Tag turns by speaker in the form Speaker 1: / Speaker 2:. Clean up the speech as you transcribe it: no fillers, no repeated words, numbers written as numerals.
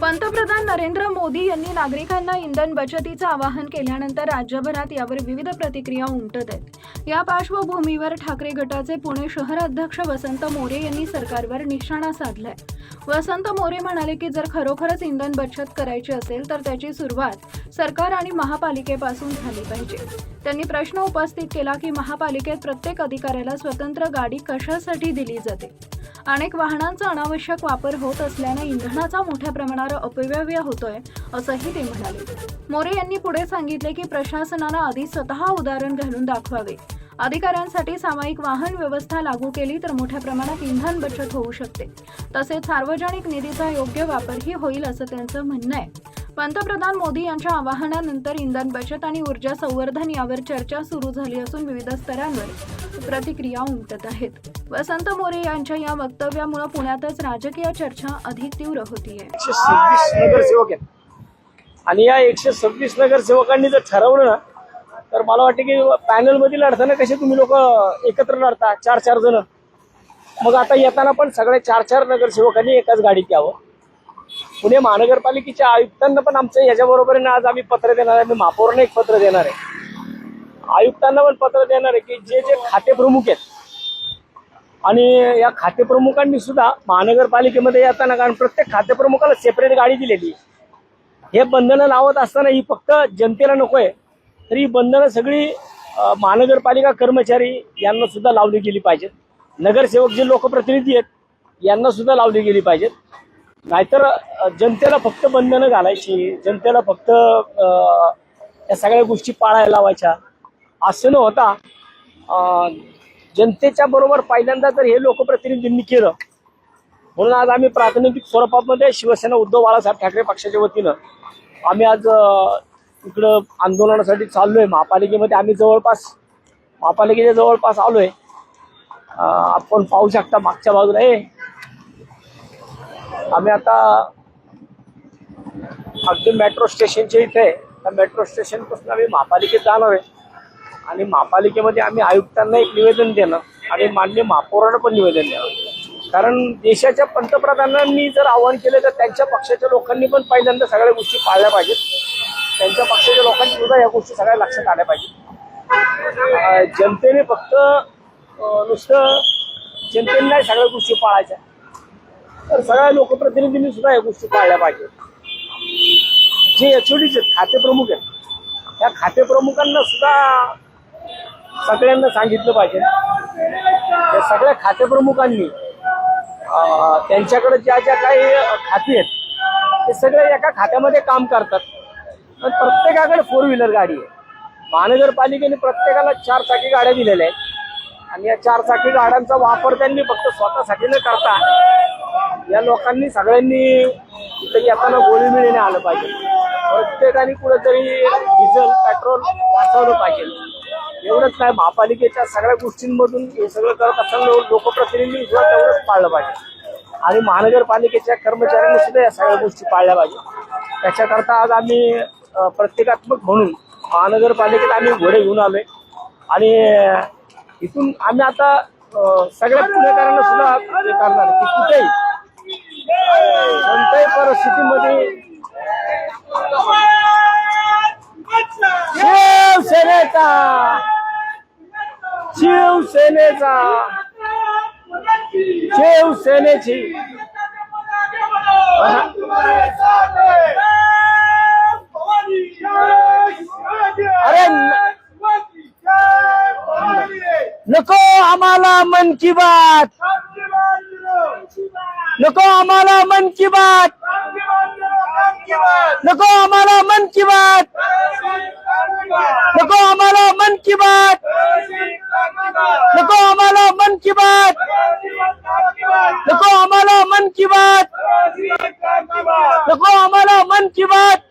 Speaker 1: पंतप्रधान नरेंद्र मोदी यांनी नागरिकांना इंधन बचतीचं आवाहन केल्यानंतर राज्यभरात यावर विविध प्रतिक्रिया उमटत आहेत। या पार्श्वभूमीवर ठाकरे गटाचे पुणे शहर अध्यक्ष वसंत मोरे यांनी सरकारवर निशाणा साधलाय। वसंत मोरे म्हणाले की जर खरोखरच इंधन बचत करायची असेल तर त्याची सुरुवात सरकार आणि महापालिकेपासून झाली पाहिजे। त्यांनी प्रश्न उपस्थित केला की महापालिकेत प्रत्येक अधिकाऱ्याला स्वतंत्र गाडी कशासाठी दिली जाते। अनेक वाहनांचा अनावश्यक वापर होत असल्याने इंधनाचा मोठ्या प्रमाणावर अपव्यय होतोय असंही ते म्हणाले। मोरे यांनी पुढे सांगितले की प्रशासनानं आधी स्वतः उदाहरण घालून दाखवावे। अधिकाऱ्यांसाठी सामायिक वाहन व्यवस्था लागू केली तर मोठ्या प्रमाणात इंधन बचत होऊ शकते, तसेच सार्वजनिक निधीचा योग्य वापरही होईल असं त्यांचं म्हणणं आहे। पंतप्रधान मोदी यांच्या आवाहनानंतर इंधन बचत आणि ऊर्जा संवर्धन यावर चर्चा सुरू झाली असून विविध स्तरांवर प्रतिक्रिया उमटत आहेत। वसंत मोरे यांच्या या वक्तव्यामुळे पुण्यातच राजकीय चर्चा अधिक तीव्र होतीये।
Speaker 2: 126 नगरसेवक आहेत आणि या 126 नगरसेवकांनी जर ठरवलं ना तर मला वाटतं की पॅनल मध्ये लढताना कसे तुम्ही लोक एकत्र लढता 4-4 जण, मग आता येताना पण सगळे 4-4 नगरसेवकांनी एकाच गाडीत यावं। पुणे महानगरपालिकेच्या आयुक्तांना पण आमचं याच्याबरोबर आज आम्ही पत्र देणार आहे। मी महापौरांना एक पत्र देणार आहे, आयुक्तांना पण पत्र देणार आहे की जे जे खाते प्रमुख आहेत आणि या खाते प्रमुखांनी सुद्धा महानगरपालिकेमध्ये येताना, कारण प्रत्येक खाते प्रमुखाला सेपरेट गाडी दिलेली, हे बंधनं लावत असताना ही फक्त जनतेला नकोय, तर ही बंधनं सगळी महानगरपालिका कर्मचारी यांना सुद्धा लावली गेली पाहिजेत। नगरसेवक जे लोकप्रतिनिधी आहेत यांना सुद्धा लावली गेली पाहिजेत। नाहीतर जनतेला फक्त बंधनं घालायची, जनतेला फक्त या सगळ्या गोष्टी पाळायला लावायच्या असं न होता जनतेच्या बरोबर पहिल्यांदा तर हे लोकप्रतिनिधींनी केलं। म्हणून आज आम्ही प्रातिनिधिक स्वरूपामध्ये शिवसेना उद्धव बाळासाहेब ठाकरे पक्षाच्या वतीनं आम्ही आज इकडं आंदोलनासाठी चाललोय। महापालिकेमध्ये आम्ही महापालिकेच्या जवळपास आलोय। आपण पाहू शकता मागच्या बाजूला आम्ही आता अगदी मेट्रो स्टेशनच्या इथे, त्या मेट्रो स्टेशन पासून आम्ही महापालिकेत जाणार आहे आणि महापालिकेमध्ये आम्ही आयुक्तांना एक निवेदन देणं आणि माननीय महापौरांना पण निवेदन देणं। कारण देशाच्या पंतप्रधानांनी जर आवाहन केलं तर त्यांच्या पक्षाच्या लोकांनी पण पहिल्यांदा सगळ्या गोष्टी पाळल्या पाहिजेत। त्यांच्या पक्षाच्या लोकांनी सुद्धा या गोष्टी सगळ्या लक्षात आल्या पाहिजेत। जनतेने फक्त नुसतं जनतेने नाही सगळ्या गोष्टी पाळायच्या, तर सगळ्या लोकप्रतिनिधींनी सुद्धा या गोष्टी पाळल्या पाहिजेत। जे एचओडीच आहेत, खाते प्रमुख आहेत, या खाते प्रमुखांना सुद्धा सगळ्यांना सांगितलं पाहिजे। या सगळ्या खाते प्रमुखांनी त्यांच्याकडे ज्या ज्या काही खाती आहेत ते सगळे एका खात्यामध्ये काम करतात। पण प्रत्येकाकडे 4 व्हीलर गाडी आहे। महानगरपालिकेने प्रत्येकाला 4 चाकी गाड्या दिलेल्या आहेत आणि या 4 चाकी गाड्यांचा वापर त्यांनी फक्त स्वतःसाठी न करता या लोकांनी सगळ्यांनी इथे येताना गोळी मिळीने आलं पाहिजे। प्रत्येकाने कुठेतरी डिझेल पेट्रोल वाचवलं पाहिजे। एवढंच नाही, महापालिकेच्या सगळ्या गोष्टींमधून हे सगळं करत असताना लोकप्रतिनिधी सुद्धा तेवढंच पाळलं पाहिजे आणि महानगरपालिकेच्या कर्मचाऱ्यांनी सुद्धा या सगळ्या गोष्टी पाळल्या पाहिजे। त्याच्याकरता आज आम्ही प्रतिकात्मक म्हणून महानगरपालिकेत आम्ही घोडे घेऊन आलोय आणि इथून आम्ही आता सगळ्या पुणेकरांना सुद्धा हे करणार की कुठेही कोणत्याही परिस्थितीमध्ये शिवसेनेची अरे नको आम्हाला मन की बात, नको आम्हाला मन की बात, नको आम्हाला मन की बात, नको आम्हाला मन की बात, नको आम्हाला मन की बात, नको आम्हाला मन की बात, नको आम्हाला मन की बात।